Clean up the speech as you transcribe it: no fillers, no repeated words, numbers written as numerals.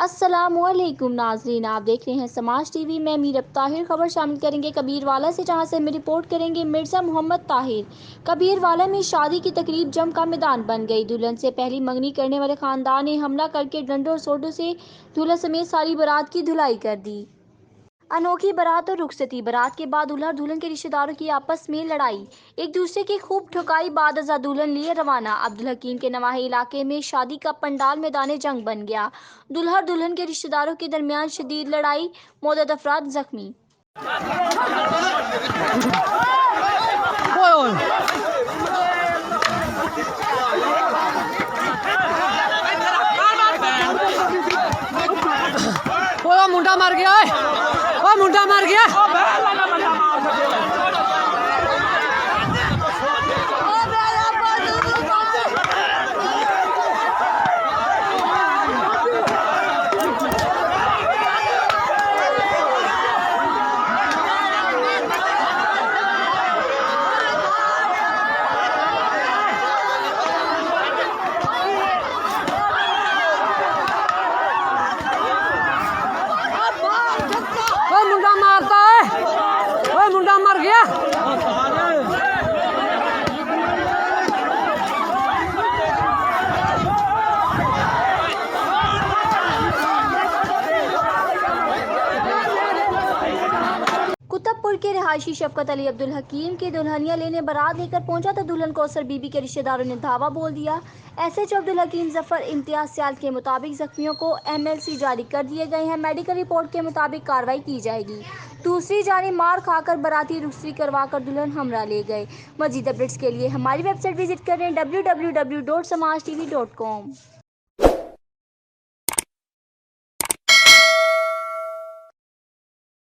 अस्सलामुअलैकुम नाज़रीन, आप देख रहे हैं समाज टीवी में मीर ताहिर। खबर शामिल करेंगे कबीरवाला से, जहां से हमें रिपोर्ट करेंगे मिर्ज़ा मोहम्मद ताहिर। कबीरवाला में शादी की तकरीब जम का मैदान बन गई। दुल्हन से पहली मंगनी करने वाले खानदान ने हमला करके डंडों और सोडों से दूल्हा समेत सारी बारात की धुलाई कर दी। अनोखी बारात और रुखसती। बारात के बाद दूल्हा और दुल्हन के रिश्तेदारों की आपस में लड़ाई, एक दूसरे की खूब ठुकाई। बाद अज़ा दुल्हन लिए रवाना। अब्दुल हकीम के नवाही इलाके में शादी का पंडाल मैदान जंग बन गया। दूल्हा और दुल्हन के रिश्तेदारों के दरमियान शदीद लड़ाई, मुतअद्दिद अफराद जख्मी। मुंडा मार गया है, मुंडा मार गया। मुंडा मारता है, मुंडा मर गया। कुतुबपुर के रिहायशी शफकत अली अब्दुल हकीम के दुल्हनिया लेने बारात लेकर पहुंचा तो दुल्हन कौसर बीबी के रिश्तेदारों ने धावा बोल दिया। एसएचओ अब्दुल हकीम जफर इम्तियाज सियाल के मुताबिक जख्मियों को एमएलसी जारी कर दिए गए हैं। मेडिकल रिपोर्ट के मुताबिक कार्रवाई की जाएगी। दूसरी जानिब मार खाकर बाराती रुखसती करवाकर दुल्हन हमरा ले गए। मजीद अपडेट्स के लिए हमारी वेबसाइट विजिट करें www.samajtv.com।